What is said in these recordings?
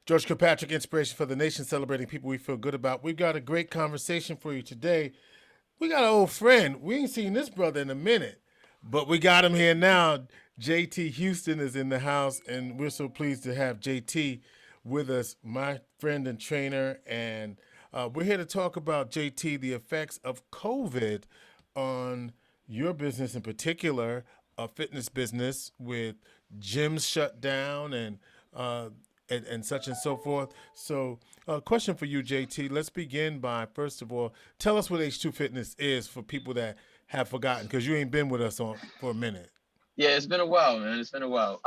George Kilpatrick, inspiration for the nation, celebrating people we feel good about. We've got a great conversation for you today. We got an old friend. We ain't seen this brother in a minute, but we got him here now. JT Houston is in the house, and we're so pleased to have JT with us, my friend and trainer. And we're here to talk about, JT, the effects of COVID on your business in particular, a fitness business with gyms shut down uh, and such and so forth. So, question for you, JT. Let's begin by, first of all, tell us what H2 Fitness is for people that have forgotten, because you ain't been with us for a minute. Yeah, it's been a while, man. It's been a while.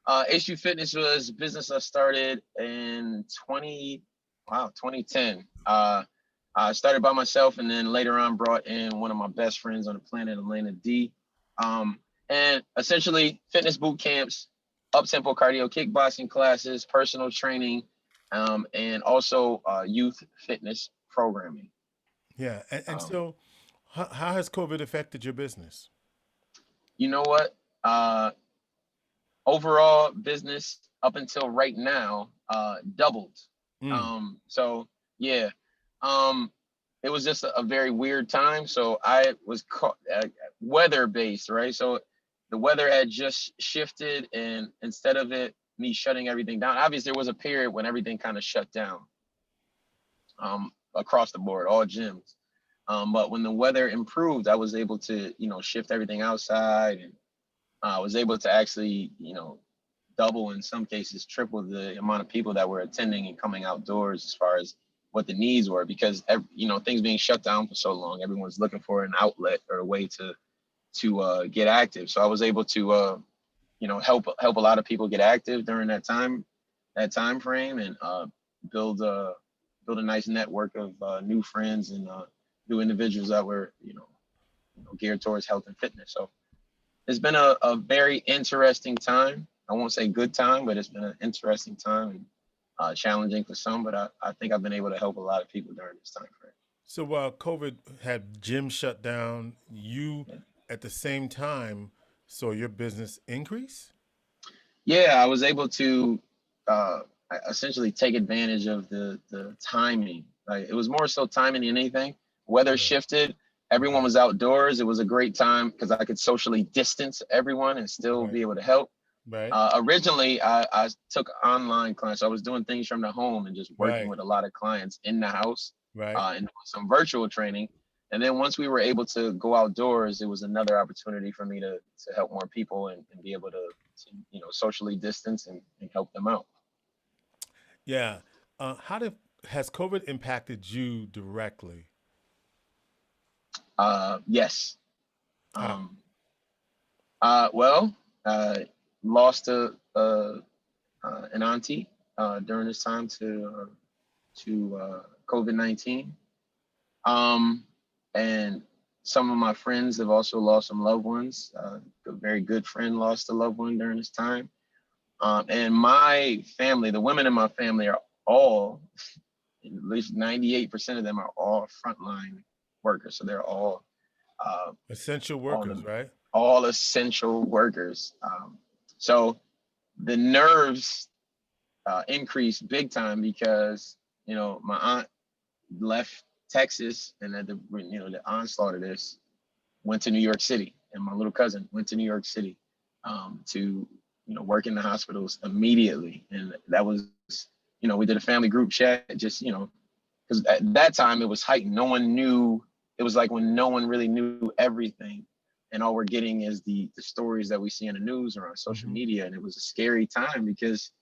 HU Fitness was a business I started in 2010. I started by myself, and then later on brought in one of my best friends on the planet, Elena D. Um, and essentially fitness boot camps, up-tempo cardio, kickboxing classes, personal training, and also youth fitness programming. Yeah. And Um, so, how has COVID affected your business? you know what? Overall business up until right now doubled. Mm. So yeah, um, it was just a very weird time. So I was caught weather based, right? So the weather had just shifted, and instead of it me shutting everything down, obviously there was a period when everything kind of shut down across the board, all gyms. But when the weather improved, I was able to shift everything outside, and I was able to actually double, in some cases triple, the amount of people that were attending and coming outdoors as far as what the needs were, because things being shut down for so long, everyone's looking for an outlet or a way to get active. So I was able to help a lot of people get active during that time frame, and build a build a nice network of new friends and new individuals that were geared towards health and fitness. So it's been a very interesting time. I won't say good time, but it's been an interesting time, and challenging for some. But I think I've been able to help a lot of people during this time frame. So while COVID had gyms shut down, you Yeah, at the same time saw your business increase? yeah, I was able to uh, essentially take advantage of the timing. Like, it was more so timing than anything. Weather Right. shifted. Everyone Right. was outdoors. It was a great time because I could socially distance everyone and still Right. be able to help. Right. Originally, I took online clients. So I was doing things from the home and just working Right. with a lot of clients in the house, Right. and doing some virtual training. And then once we were able to go outdoors, it was another opportunity for me to help more people, and be able to socially distance and help them out. Yeah. How did has COVID impacted you directly? Yes. How? Um, well, lost an auntie during this time to COVID-19. Um, and some of my friends have also lost some loved ones. A very good friend lost a loved one during this time. And my family, the women in my family, are all, at least 98% of them are all frontline workers. So they're uh, Essential all, workers, right? all essential workers. So the nerves increased big time because my aunt left Texas, and at the onslaught of this, went to New York City, and my little cousin went to New York City to work in the hospitals immediately. And that was, we did a family group chat, just because at that time it was heightened. No one knew. It was like when no one really knew everything, and all we're getting is the stories that we see in the news or on social Hmm. media. And it was a scary time because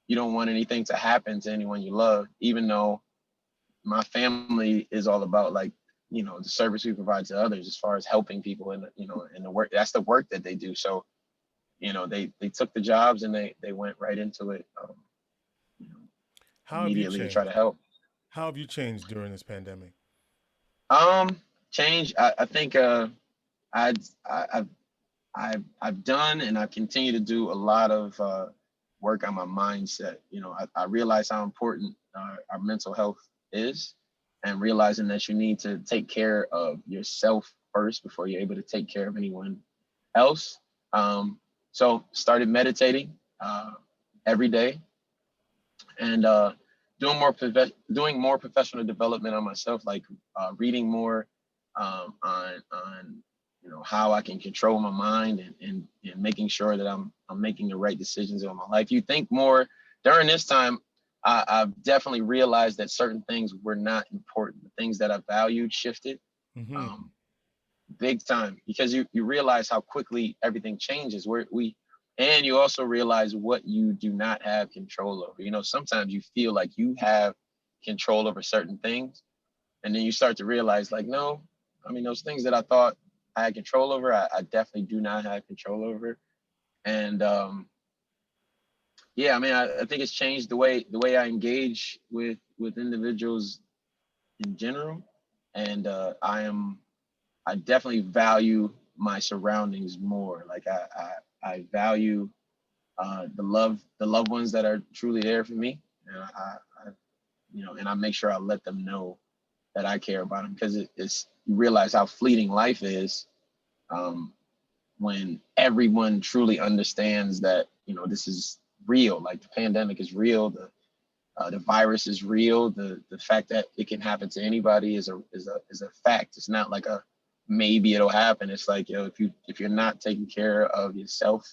you don't want anything to happen to anyone you love, even though my family is all about, like, the service we provide to others as far as helping people, and in the work. That's the work that they do. So they took the jobs, and they went right into it, you know, How have you immediately, to try to changed? help. How have you changed during this pandemic? um Change, I think I I I've done, and I continue to do a lot of work on my mindset. I realize how important our mental health is, and realizing that you need to take care of yourself first before you're able to take care of anyone else. So started meditating every day, and doing more professional development on myself, like reading more on how I can control my mind, and making sure that I'm making the right decisions in my life. You think more during this time. I've definitely realized that certain things were not important. The things that I valued shifted Hmm. um, big time, because you realize how quickly everything changes. And you also realize what you do not have control over. Sometimes you feel like you have control over certain things, and then you start to realize, like, no, I mean, those things that I thought I had control over, I definitely do not have control over. And yeah, I mean, I think it's changed the way I engage with individuals in general. And I definitely value my surroundings more. Like I value the loved ones that are truly there for me, and and I make sure I let them know that I care about them, because it's you realize how fleeting life is, um, when everyone truly understands that this is real. Like, the pandemic is real, the virus is real. The fact that it can happen to anybody is a fact. It's not like a maybe it'll happen. It's like, if you're not taking care of yourself,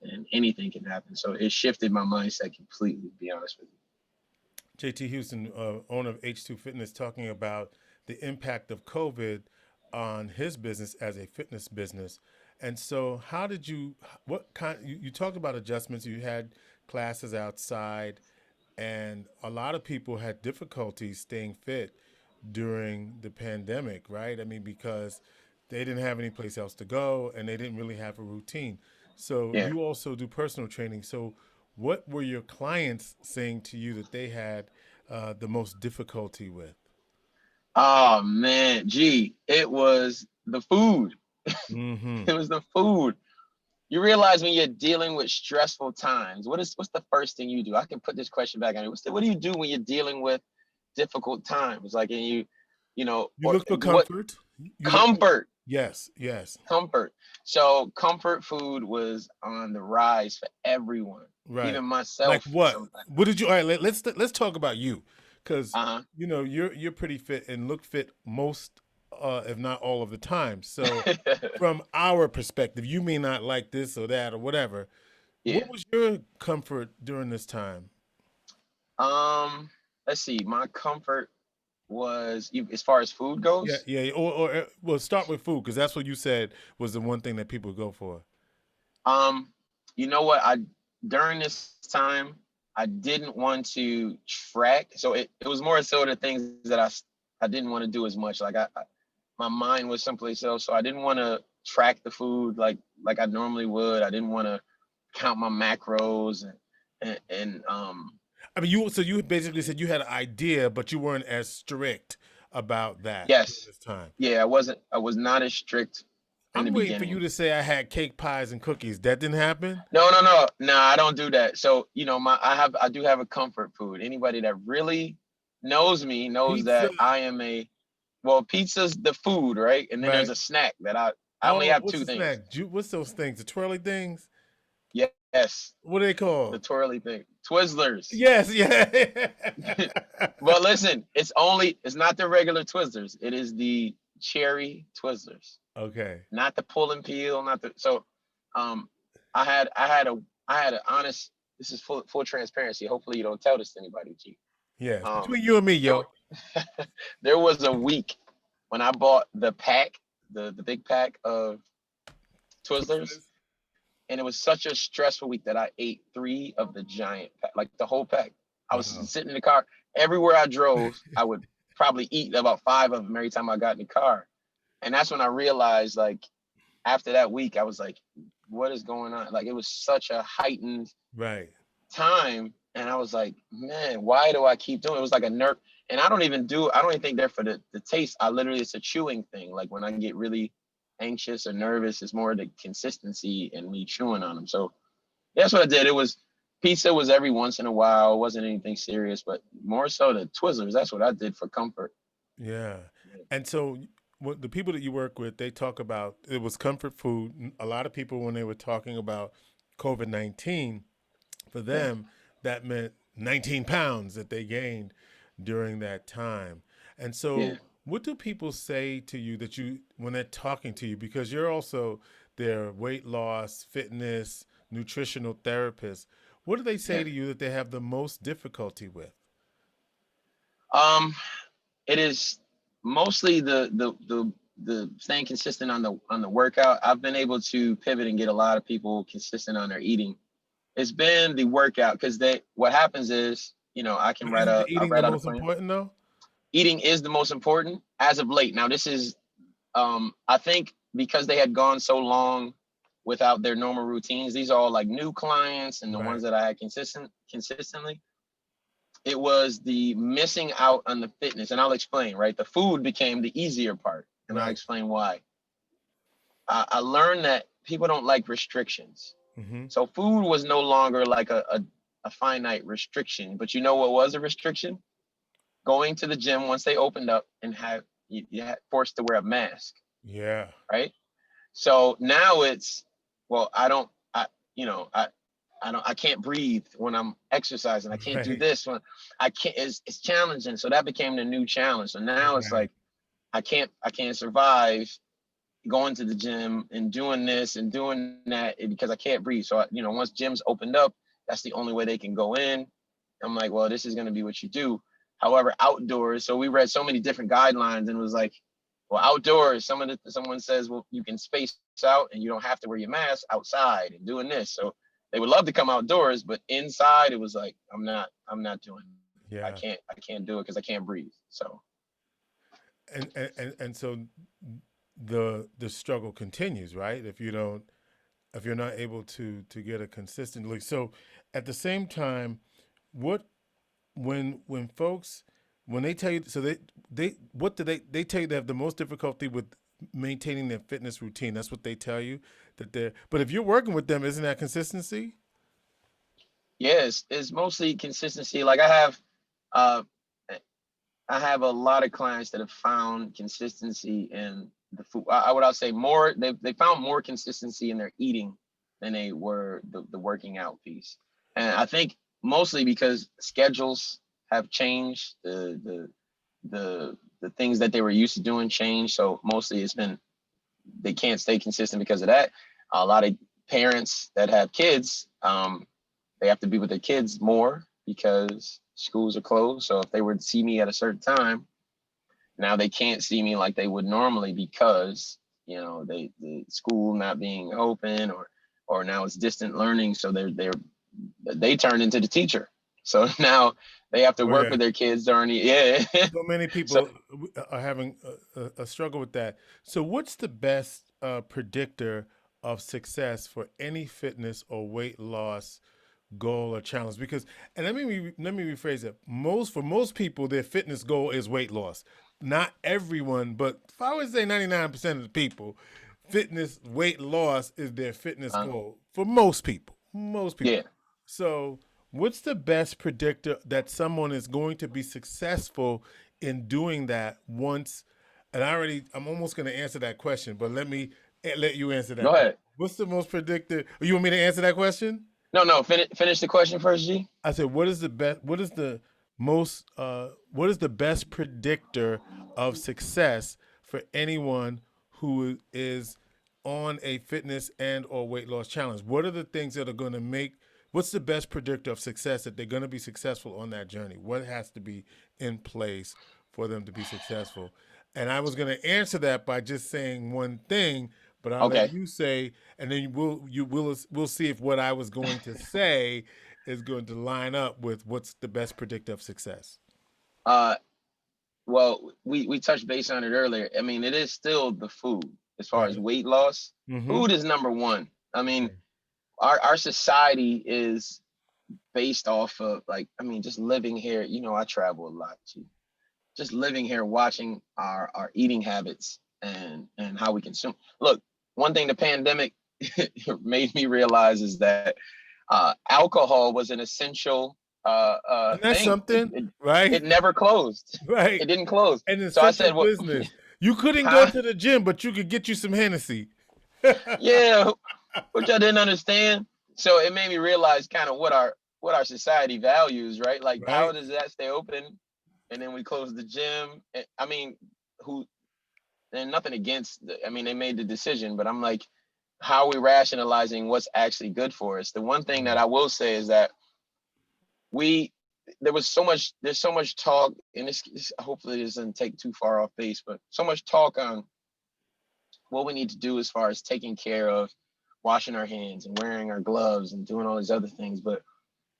then anything can happen. So it shifted my mindset completely, to be honest with you. JT Houston, owner of H2 Fitness, talking about the impact of COVID on his business as a fitness business. And so, how did you, what kind, you talked about adjustments, you had classes outside, and a lot of people had difficulty staying fit during the pandemic, right? I mean, because they didn't have any place else to go and they didn't really have a routine. So Yeah. you also do personal training. So what were your clients saying to you that they had the most difficulty with? Oh man, gee, it was the food. Mm-hmm. It was the food. You realize when you're dealing with stressful times, what's the first thing you do? I can put this question back on you. What do you do when you're dealing with difficult times? Like, and You or look for what comfort. You look for, comfort, yes, yes, comfort. So comfort food was on the rise for everyone, right. even Like myself. what? Sometimes. What did you? All right, let's talk about you, because Uh you're pretty fit and look fit most, if not all of the time. So, huh. from our perspective, you may not like this or that or whatever. Yeah. What was your comfort during this time? Um. Let's see. My comfort was, as far as food Yeah, goes. yeah. Or well, start with food because that's what you said was the one thing that people go for. Um. You know what? I During this time, I didn't want to track. So it was more so the things that I didn't want to do as much. Like, my mind was someplace else, so I didn't want to track the food like I normally would. I didn't want to count my macros, and I mean, you basically said you had an idea, but you weren't as strict about that during yes, this time. yeah, I was not as strict in the I'm waiting for you beginning. to say I had cake, pies, and cookies. That didn't happen. No, I don't do that. So, I do have a comfort food. Anybody that really knows me knows Pizza, that I am well, pizza's the food, right? And then there's right? a snack that I only Oh, have what's two the things. snack? What's those things? The twirly things? Yes, What are they the called? twirly thing, Twizzlers. Yes, yeah. But listen, it's not the regular Twizzlers. It is the cherry Twizzlers, Okay. not the pull and peel, not the so. Um, I had a honest. This is full transparency. Hopefully, you don't tell this to anybody, G. Yes. Um, Between you and me, there, yo. there was a week when I bought the pack, the big pack of Twizzlers, Twizzlers. and it was such a stressful week that I ate three of the giant pack, like the whole pack. I was Wow. sitting in the car. Everywhere I drove, I would probably eat about five of them every time I got in the car. And that's when I realized, like, after that week, I was like, what is going on? Like, it was such a heightened Right. time. And I was like, man, why do I keep doing it? It was like a nerve. And I don't even think they're for the taste. It's a chewing thing. Like, when I get really anxious or nervous, it's more the consistency and me chewing on them. So that's what I did. Pizza was every once in a while. It wasn't anything serious, but more so the Twizzlers. That's what I did for comfort. Yeah. And so what the people that you work with, they talk about it was comfort food. A lot of people when they were talking about COVID-19, for Yeah. them, that meant 19 pounds that they gained during that time. And Yeah. so, what do people say to you that you, when they're talking to you, because you're also their weight loss, fitness, nutritional therapist, what do they say Yeah. to you that they have the most difficulty with? Um, it is mostly the staying consistent on the workout. I've been able to pivot and get a lot of people consistent on their eating. It's been the workout because they what happens is, But isn't the I eating the write out a most plan. important though? Eating is the most important as of late. Now this is I think because they had gone so long without their normal routines, these are all like new clients and the ones Right, that I had consistently. It was the missing out on the fitness, and I'll explain. Right, the food became the easier part, and I'll right. explain why. I learned that people don't like restrictions, Mm-hmm. so food was no longer like a finite restriction. But you know what was a restriction? Going to the gym once they opened up and you had forced to wear a mask, Yeah. right? So now it's, well, I don't, I, you know, I can't breathe when I'm exercising. I can't do Right. this when I can't. It's challenging. So that became the new challenge. So now it's Right. like I can't survive going to the gym and doing this and doing that because I can't breathe. So once gyms opened up, that's the only way they can go in. I'm like, well, this is going to be what you do. However, outdoors. So we read so many different guidelines and it was like, well, outdoors, someone says, well, you can space out and you don't have to wear your mask outside and doing this. So they would love to come outdoors, but inside it was like, I'm not doing it. Yeah. I can't do it because I can't breathe. So And so the struggle continues, right? If you're not able to get a consistent look. So at the same time, what when folks when they tell you, so they what do they tell you they have the most difficulty with maintaining their fitness routine? That's what they tell you that they're. But if you're working with them, isn't that consistency? yes, it's mostly consistency. Like uh, I have a lot of clients that have found consistency in the food. I would say more. They found more consistency in their eating than they were the working out piece. And I think mostly because schedules have changed. The things that they were used to doing changed. So mostly it's been they can't stay consistent because of that. A lot of parents that have kids, they have to be with their kids more because schools are closed. So if they were to see me at a certain time, now they can't see me like they would normally because the school not being open or now it's distant learning. So they turn into the teacher. So now they have to Oh work yeah. with their kids during the yeah. So many So people are having a struggle with that. So, what's the best predictor of success for any fitness or weight loss goal or challenge? Because, and let me rephrase it. For most people, their fitness goal is weight loss. Not everyone, but if I would say 99% of the people, fitness weight loss is their fitness uh, goal for most people. Most people. yeah. So, what's the best predictor that someone is going to be successful in doing that once? And I'm almost going to answer that question, but let me let you answer Go that question. ahead. What's the most predictor? You want me to answer that question? No. Finish the question first, G. I said, what is the best? What is the most? What is the best predictor of success for anyone who is on a fitness and or weight loss challenge? What are the things that are going to make? What's the best predictor of success that they're going to be successful on that journey? What has to be in place for them to be successful? And I was going to answer that by just saying one thing, but I'll let Okay. you say, and then we'll see if what I was going to say is going to line up with what's the best predictor of success. Uh, well, we touched base on it earlier. I mean, it is still the food as far as Right. weight loss. Mm-hmm. Food is number one. I mean, Right. our society is based off of like, I mean, just living here. I travel a lot too. Just living here, watching our eating habits and how we consume. Look, one thing the pandemic made me realize is that alcohol was an essential And that's thing. something, It right? never closed. Right. It didn't close. And So I essential said, "Well, business. You couldn't go huh? to the gym, but you could get you some Hennessy. Yeah," which I didn't understand. So it made me realize kind of what what our society values, right? Like, how Right. does that stay open? And then we close the gym. I mean, who? And nothing against. I mean, they made the decision, but I'm like, how are we rationalizing what's actually good for us? The one thing that I will say is that we there's so much talk, and this hopefully doesn't take too far off base, but so much talk on what we need to do as far as taking care of washing our hands and wearing our gloves and doing all these other things. But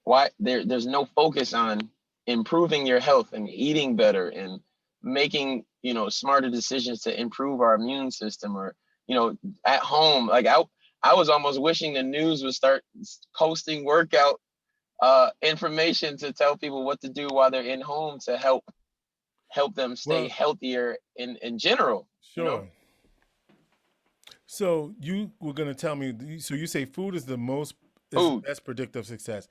why there's no focus on improving your health and eating better and making, smarter decisions to improve our immune system, or, at home. Like, I was almost wishing the news would start posting workout information to tell people what to do while they're in home to help them stay Well, healthier in general, sure. So you were going to tell me, so you say food is is the food. best predictor of success.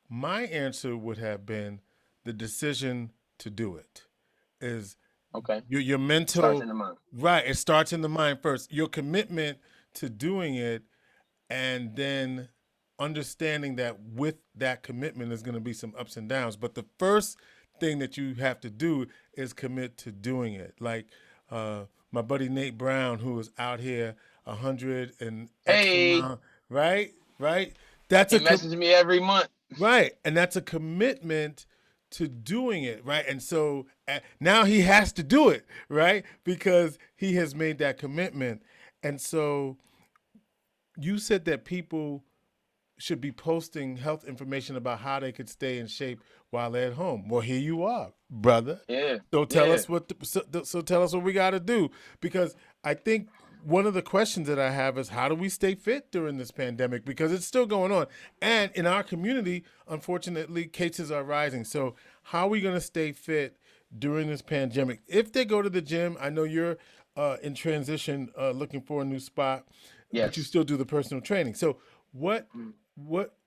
My answer would have been the decision to do it is Okay. your Starts mental, in the mind. right. It starts in the mind first. Your commitment to doing it, and then understanding that with that commitment is going to be some ups and downs. But the first thing that you have to do is commit to doing it. Like my buddy Nate Brown, who is out here 100 and X Hey, amount, right? Right? That's he a messages me every month. right, and that's a commitment to doing it, right? And so now he has to do it, right? Because he has made that commitment. And so you said that people should be posting health information about how they could stay in shape while they're at home. Well, here you are, brother. Yeah, So tell yeah. us so tell us what we got to do, because I think one of the questions that I have is how do we stay fit during this pandemic, because it's still going on, and in our community, unfortunately, cases are rising. So how are we going to stay fit during this pandemic? If they go to the gym, I know you're in transition, looking for a new spot, but you Yes. still do the personal training. So what Mm.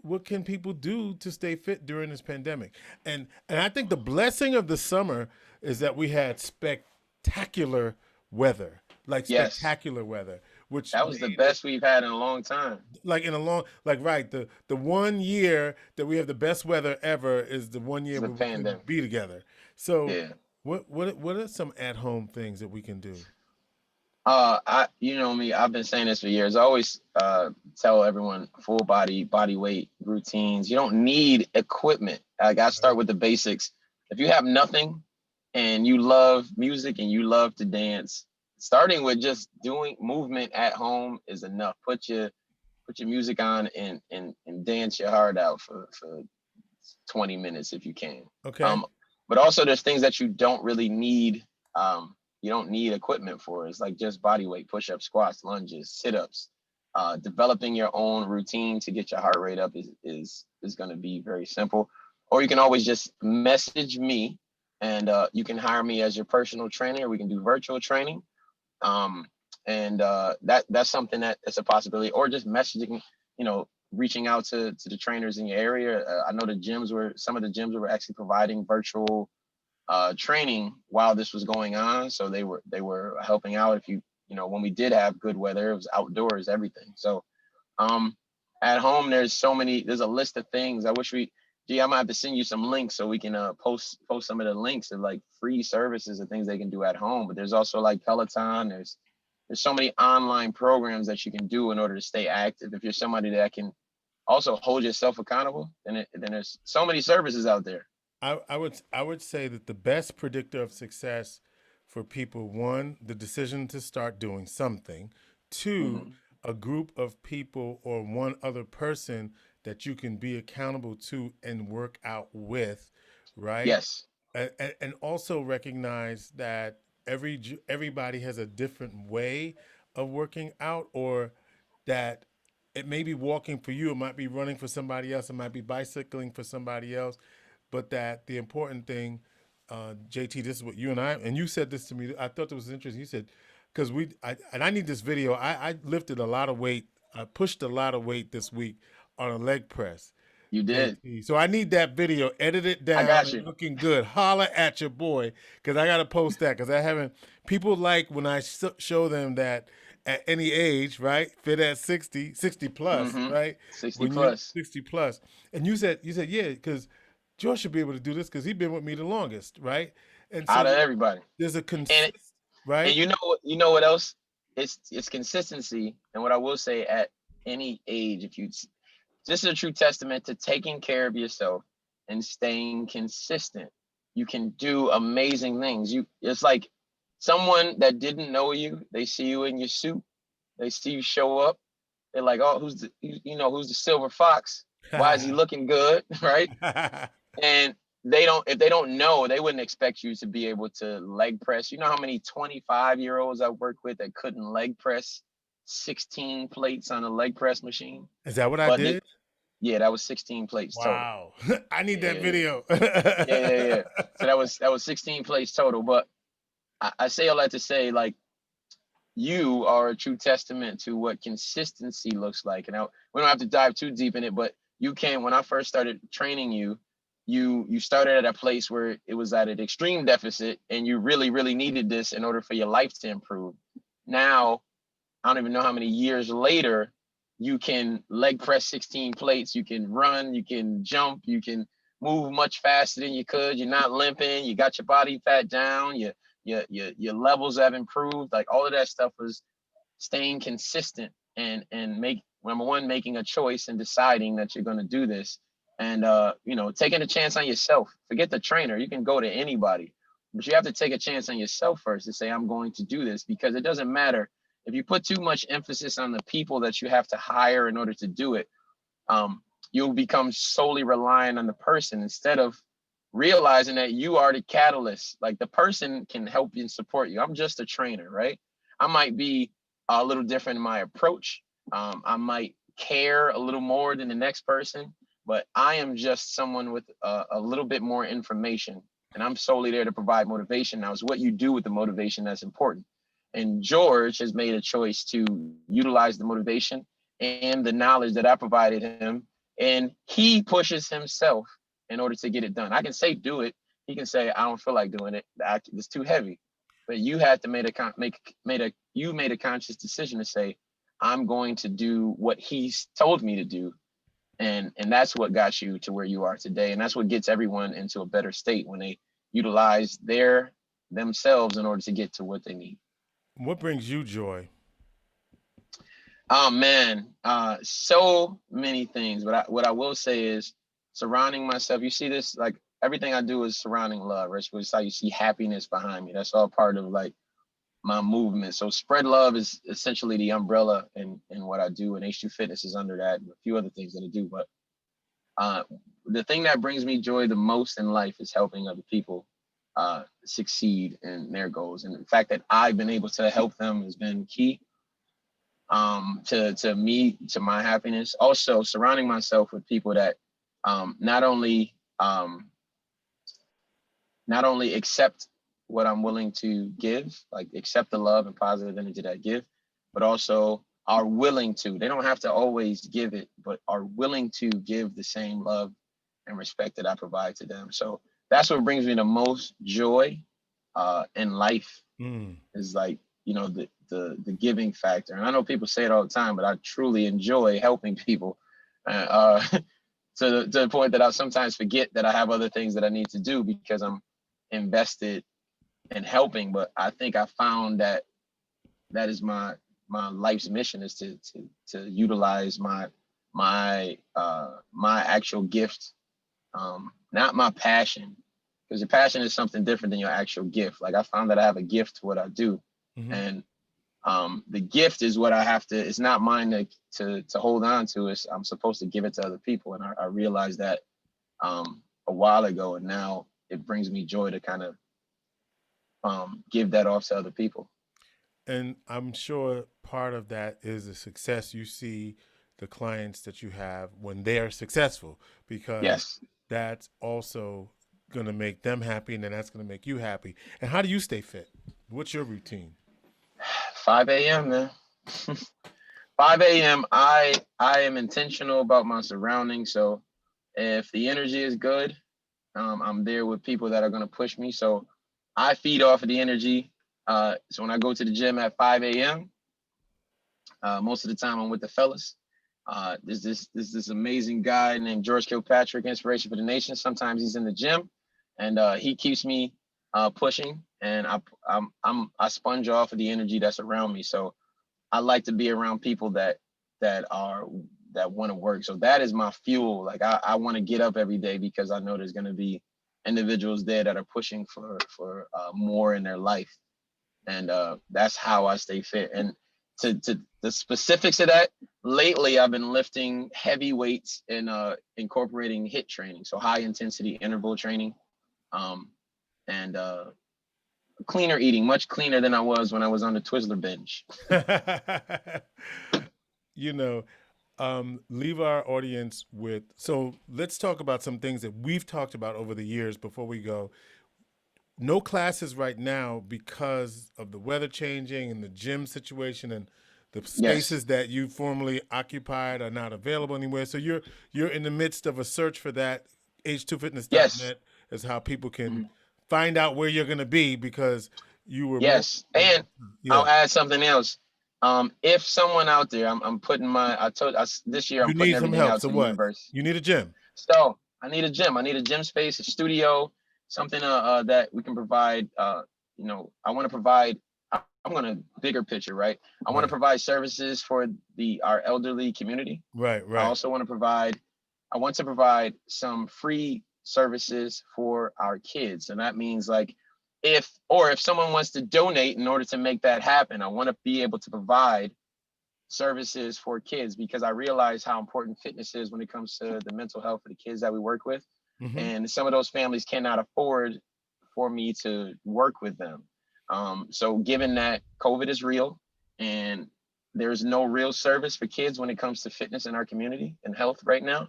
what can people do to stay fit during this pandemic? And I think the blessing of the summer is that we had spectacular weather, like Yes. spectacular weather, which That was the made it best we've had in a long time. like in a long, like, right, the one year that we have the best weather ever is the one It's year the where we pandemic. couldn't be together. So Yeah. what are some at home things that we can do? You know me, I've been saying this for years. I always tell everyone body weight routines. You don't need equipment. Like, I start Right. with the basics. If you have nothing and you love music and you love to dance, starting with just doing movement at home is enough. Put your music on and dance your heart out for 20 minutes if you can. Okay. Um, but also there's things that you don't really need. You don't need equipment for. It's like just body weight, push-ups, squats, lunges, sit-ups. Developing your own routine to get your heart rate up is going to be very simple. Or you can always just message me, and you can hire me as your personal trainer. We can do virtual training. Um, and that's something that's a possibility. Or just messaging, reaching out to the trainers in your area. I know some of the gyms were actually providing virtual training while this was going on, so they were helping out. If when we did have good weather, it was outdoors, everything. So um, at home, there's a list of things. I might have to send you some links so we can post some of the links of like free services and things they can do at home. But there's also like Peloton. There's so many online programs that you can do in order to stay active. If you're somebody that can also hold yourself accountable, then there's so many services out there. I would say that the best predictor of success for people, one, the decision to start doing something, two, Hmm. a group of people or one other person that you can be accountable to and work out with, right? Yes. And also recognize that everybody has a different way of working out, or that it may be walking for you, it might be running for somebody else, it might be bicycling for somebody else, but that the important thing, JT, this is what you and I, and you said this to me. I thought this was interesting. You said, because I need this video. I lifted a lot of weight. I pushed a lot of weight this week on a leg press, You did. JT. So I need that video. Edit it I down got and you. looking good. Holla at your boy, because I got to post that, because I haven't. People like when I show them that at any age, right? Fit at 60, 60 plus, Mm-hmm. right? 60 When you're plus. 60 plus. And you said, yeah, because George should be able to do this because he's been with me the longest, right? And so Out of everybody. there's a And consist, and right? you know what else? It's consistency. And what I will say, at any age, if you, this is a true testament to taking care of yourself and staying consistent. You can do amazing things. It's like someone that didn't know you, they see you in your suit, they see you show up, they're like, oh, who's the silver fox? Why is he looking good? Right? And if they don't know, they wouldn't expect you to be able to leg press. You know how many 25-year-olds I work with that couldn't leg press 16 plates on a leg press machine? Is that what I But they, did? yeah, that was 16 plates total. Wow. I need that Yeah, video. yeah. So that was 16 plates total. But I say all that to say, like, you are a true testament to what consistency looks like. And we don't have to dive too deep in it, but you can. When I first started training you, you started at a place where it was at an extreme deficit, and you really, really needed this in order for your life to improve. Now, I don't even know how many years later, you can leg press 16 plates, you can run, you can jump, you can move much faster than you could. You're not limping, you got your body fat down, your levels have improved. Like, all of that stuff was staying consistent and make number one, making a choice and deciding that you're going to do this, and taking a chance on yourself. Forget the trainer, you can go to anybody, but you have to take a chance on yourself first to say, I'm going to do this. Because it doesn't matter if you put too much emphasis on the people that you have to hire in order to do it. You'll become solely reliant on the person instead of realizing that you are the catalyst. Like, the person can help you and support you. I'm just a trainer, right? I might be a little different in my approach. I might care a little more than the next person, but I am just someone with a little bit more information, and I'm solely there to provide motivation. Now, it's what you do with the motivation that's important. And George has made a choice to utilize the motivation and the knowledge that I provided him, and he pushes himself in order to get it done. I can say do it. He can say I don't feel like doing it. It's too heavy. But you had to made a conscious decision to say, I'm going to do what he's told me to do, and that's what got you to where you are today. And that's what gets everyone into a better state, when they utilize themselves in order to get to what they need. What brings you joy? Oh man, so many things. But what I will say is surrounding myself. You see this, like, everything I do is surrounding love, right? Which is how you see happiness behind me. That's all part of, like, my movement. So spread love is essentially the umbrella in what I do, and H2 Fitness is under that, and a few other things that I do. But uh, the thing that brings me joy the most in life is helping other people succeed in their goals. And the fact that I've been able to help them has been key to me, to my happiness. Also, surrounding myself with people that not only accept what I'm willing to give, like accept the love and positive energy that I give, but also are willing to. They don't have to always give it, but are willing to give the same love and respect that I provide to them. So that's what brings me the most joy in life, Mm. is like, the giving factor. And I know people say it all the time, but I truly enjoy helping people, to the point that I sometimes forget that I have other things that I need to do because I'm invested in helping. But I think I found that is my life's mission, is to utilize my actual gift, not my passion, because your passion is something different than your actual gift. Like, I found that I have a gift to what I do, Hmm. and the gift is what I have to. It's not mine to hold on to. I'm supposed to give it to other people, and I realized that a while ago, and now it brings me joy to kind of give that off to other people. And I'm sure part of that is the success you see the clients that you have when they're successful, because Yes, that's also going to make them happy, and then that's going to make you happy. And how do you stay fit? What's your routine? 5 a.m. man. 5 a.m. I am intentional about my surroundings. So if the energy is good, I'm there with people that are going to push me. So I feed off of the energy. So when I go to the gym at 5 a.m., Most of the time I'm with the fellas. There's this amazing guy named George Kilpatrick, Inspiration for the Nation. Sometimes he's in the gym, and he keeps me pushing, and I sponge off of the energy that's around me. So I like to be around people that are that want to work. So that is my fuel. Like I want to get up every day because I know there's going to be individuals there that are pushing for more in their life, and that's how I stay fit. And to the specifics of that, lately I've been lifting heavy weights and incorporating HIIT training, so high intensity interval training, um, and cleaner eating, much cleaner than I was when I was on the Twizzler binge. You know, leave our audience with. So let's talk about some things that we've talked about over the years before we go. No classes right now because of the weather changing and the gym situation and the Yes, spaces that you formerly occupied are not available anywhere. So you're in the midst of a search for that. yes, H2fitness.net is how people can mhm, find out where you're going to be because you were more. yes. And Yeah. I'll add something else. If someone out there, I'm putting this year I'm You putting need some everything help. out So to the what? universe. You need a gym. So I need a gym. I need a gym space, a studio, something that we can provide. I want to provide. I'm going to bigger picture, right? I want to Right. provide services for our elderly community. Right. I Right. also want to provide. I want to provide some free services for our kids, and that means like if someone wants to donate in order to make that happen, I want to be able to provide services for kids because I realize how important fitness is when it comes to the mental health of the kids that we work with. Mm-hmm. And some of those families cannot afford for me to work with them. So, given that COVID is real and there's no real service for kids when it comes to fitness in our community and health right now,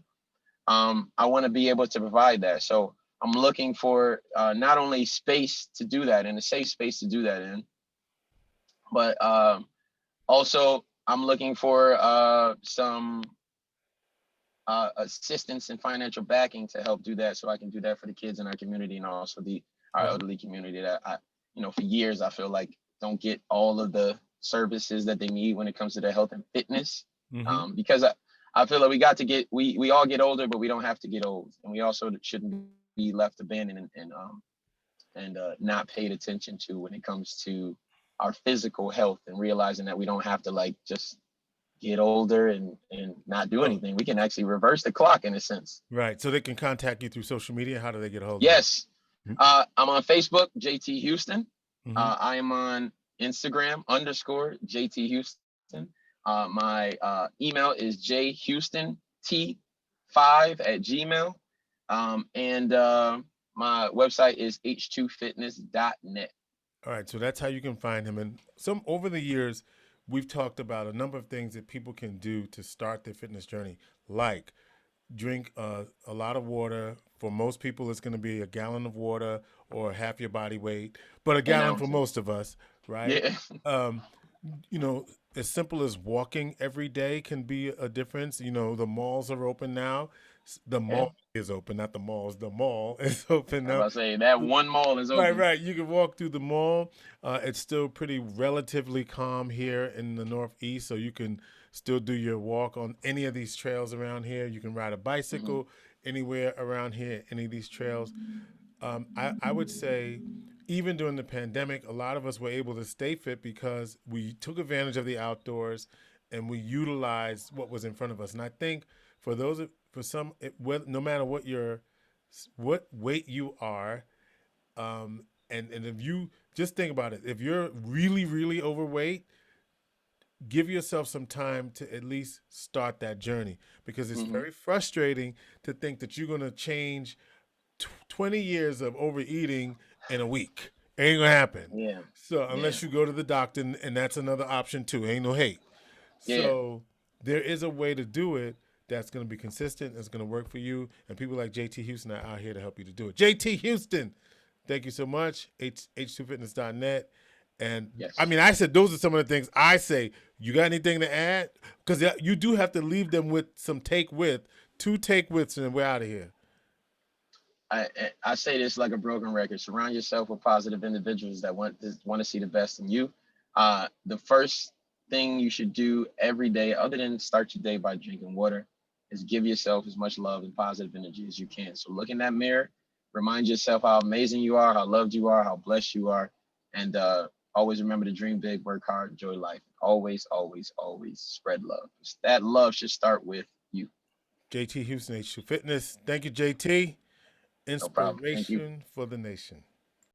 I want to be able to provide that. So, I'm looking for not only space to do that and a safe space to do that in, but also, I'm looking for some assistance and financial backing to help do that, so I can do that for the kids in our community and also the our Right. elderly community that for years I feel like don't get all of the services that they need when it comes to their health and fitness. Mm-hmm. Because I feel like we all get older, but we don't have to get old, and we also shouldn't be left abandoned and not paid attention to when it comes to our physical health and realizing that we don't have to like just get older and not do Oh, anything. We can actually reverse the clock in a sense. right. So they can contact you through social media. How do they get a hold of you? Yes. I'm on Facebook, JT Houston. Mm-hmm. I am on Instagram _JT Houston. My email is jhoustonT5@gmail. And my website is h2fitness.net. All right, so that's how you can find him. And some over the years, we've talked about a number of things that people can do to start their fitness journey, like drink a lot of water. For most people, it's going to be a gallon of water or half your body weight, but a 10 gallon for ounces. most of us, right? Yeah. Um, you know, as simple as walking every day can be a difference. You know, the malls are open now. The Yeah. mall is open, not the malls. The mall is open I'm now. about to say that one mall is Right, open. right. You can walk through the mall. It's still pretty relatively calm here in the Northeast, so you can still do your walk on any of these trails around here. You can ride a Hmm. bicycle anywhere around here, any of these trails. I would say, even during the pandemic, a lot of us were able to stay fit because we took advantage of the outdoors and we utilized what was in front of us. And I think for those, for some, no matter what weight you are, and if you just think about it, if you're really really overweight, give yourself some time to at least start that journey because it's Hmm. very frustrating to think that you're going to change 20 years of overeating in a week. It ain't gonna happen. Yeah. So Yeah. unless you go to the doctor, and that's another option too. Ain't no hate. Yeah. So there is a way to do it that's going to be consistent. That's going to work for you. And people like JT Houston are out here to help you to do it. JT Houston, thank you so much. H2fitness.net. And I Yes. mean, I said those are some of the things I say. You got anything to add? Because you do have to leave them with some two take withs, and we're out of here. I say this like a broken record. Surround yourself with positive individuals that want to see the best in you. The first thing you should do every day, other than start your day by drinking water, is give yourself as much love and positive energy as you can. So look in that mirror, remind yourself how amazing you are, how loved you are, how blessed you are, and always remember to dream big, work hard, enjoy life. Always, always, always spread love. That love should start with you. JT Houston, H2 Fitness. Thank you, JT. No problem. Thank you. Inspiration for the nation.